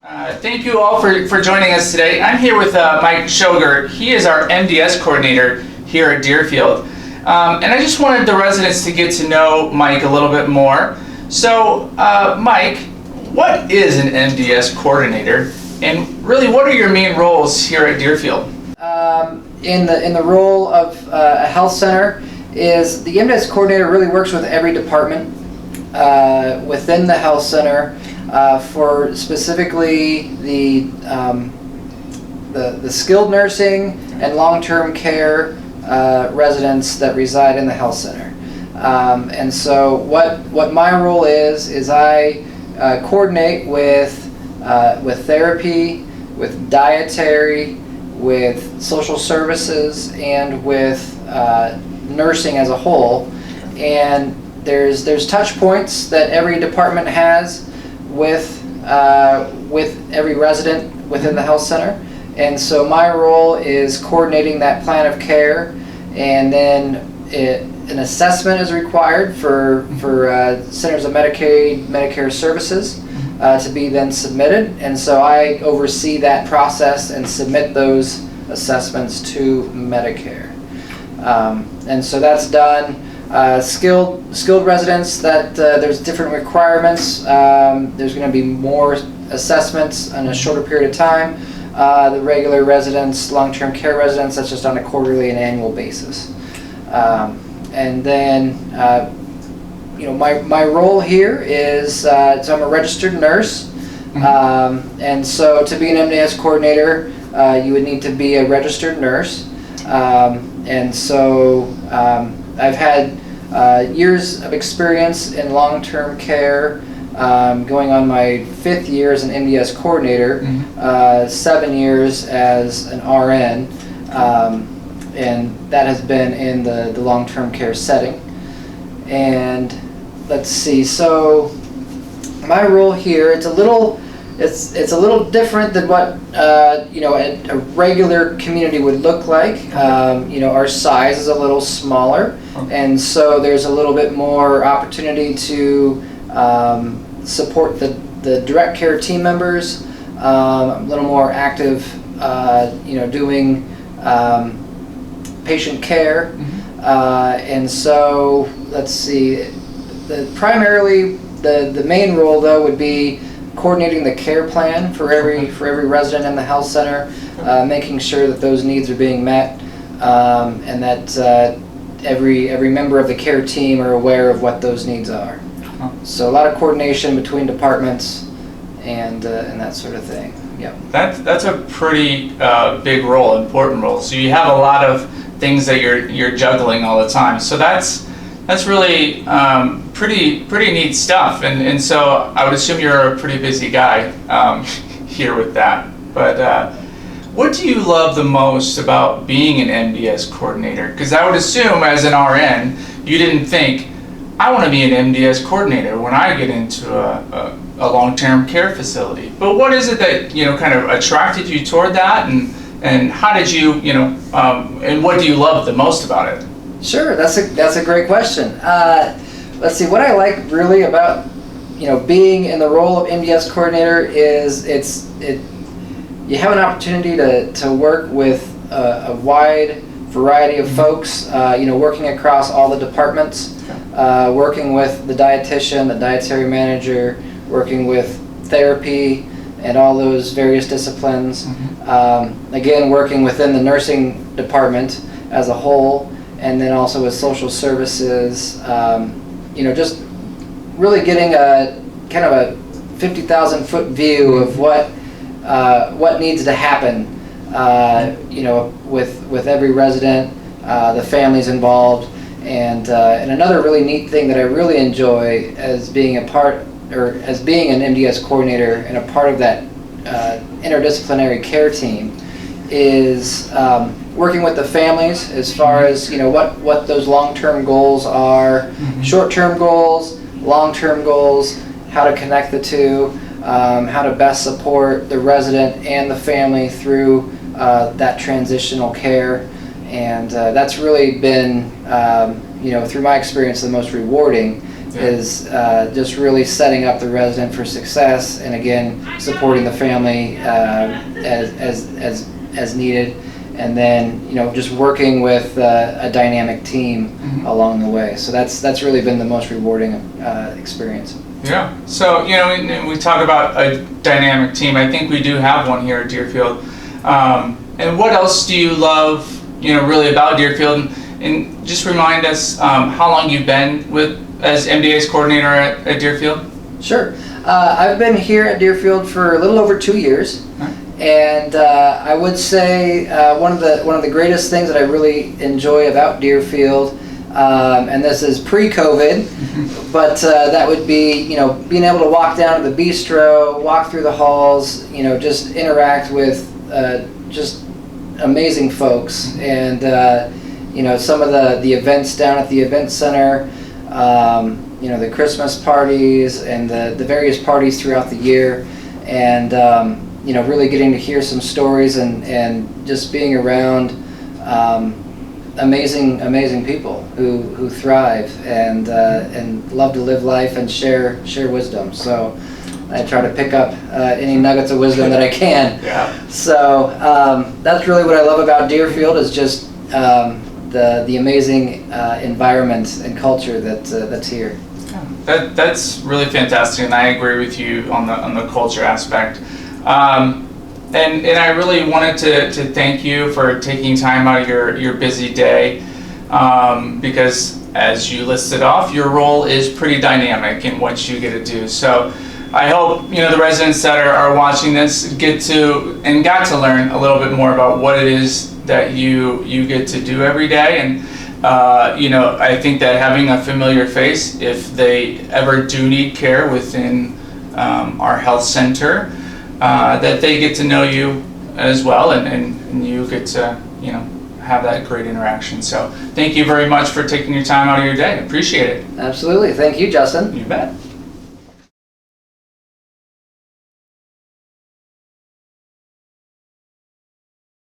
Thank you all for joining us today. I'm here with Mike Schoger. He is our MDS coordinator here at Deerfield. And I just wanted the residents to get to know Mike a little bit more. So, Mike, what is an MDS coordinator? And really, what are your main roles here at Deerfield? In the role of a health center, is the MDS coordinator really works with every department within the health center for specifically the skilled nursing and long-term care residents that reside in the health center. And so what my role is I coordinate with therapy, with dietary, with social services, and with nursing as a whole. And there's touch points that every department has with every resident within the health center. And so my role is coordinating that plan of care, and then an assessment is required for Centers of Medicare services to be then submitted. And so I oversee that process and submit those assessments to Medicare. And so that's done. Skilled residents, that there's different requirements. There's going to be more assessments in a shorter period of time. The regular residents, long-term care residents, that's just on a quarterly and annual basis. And then, my role here is, so I'm a registered nurse. And so to be an MDS coordinator, you would need to be a registered nurse. And so I've had years of experience in long-term care, going on my 5th year as an MDS coordinator, 7 years as an RN, and that has been in the long-term care setting. And let's see, so my role here, it's a little different than what a regular community would look like. Our size is a little smaller, and so there's a little bit more opportunity to support the direct care team members, a little more active, doing patient care. And so let's see, primarily the main role though would be coordinating the care plan for every resident in the health center, making sure that those needs are being met, and that every member of the care team are aware of what those needs are. So a lot of coordination between departments and that sort of thing. Yep. That's a pretty big role, important role. So you have a lot of things that you're juggling all the time. So that's really pretty neat stuff. And so I would assume you're a pretty busy guy here with that. But what do you love the most about being an MDS coordinator? Because I would assume as an RN, you didn't think, I want to be an MDS coordinator when I get into a long-term care facility. But what is it that kind of attracted you toward that, and how did you and what do you love the most about it? Sure, that's a great question. Let's see, what I like really about being in the role of MDS coordinator is you have an opportunity to work with a wide variety of folks, working across all the departments, working with the dietitian, the dietary manager, working with therapy and all those various disciplines. Again, working within the nursing department as a whole, and then also with social services, just really getting a kind of a 50,000-foot view of what needs to happen, with every resident, the families involved, and another really neat thing that I really enjoy as being an MDS coordinator and a part of that interdisciplinary care team is working with the families as far as what those long-term goals are, short-term goals, long-term goals, how to connect the two, how to best support the resident and the family through that transitional care. And that's really been, through my experience, the most rewarding is just really setting up the resident for success, and again supporting the family as needed, and then just working with a dynamic team along the way. So that's really been the most rewarding experience. Yeah. So and we talk about a dynamic team. I think we do have one here at Deerfield. And what else do you love really about Deerfield? And just remind us how long you've been as MDS coordinator at Deerfield. Sure. I've been here at Deerfield for a little over 2 years. And I would say one of the greatest things that I really enjoy about Deerfield, and this is pre-COVID, but that would be being able to walk down to the bistro, walk through the halls, just interact with just amazing folks, and some of the events down at the event center, the Christmas parties and the various parties throughout the year, and really getting to hear some stories and just being around amazing people who thrive and love to live life and share wisdom. So I try to pick up any nuggets of wisdom that I can. Yeah. So that's really what I love about Deerfield, is just the amazing environment and culture that's here. That's really fantastic, and I agree with you on the culture aspect. And I really wanted to thank you for taking time out of your busy day, because as you listed off, your role is pretty dynamic in what you get to do. So I hope the residents that are watching this got to learn a little bit more about what it is that you get to do every day. And I think that having a familiar face, if they ever do need care within our health center, that they get to know you as well, and you get to have that great interaction. So thank you very much for taking your time out of your day. Appreciate it. Absolutely. Thank you, Justin. You bet.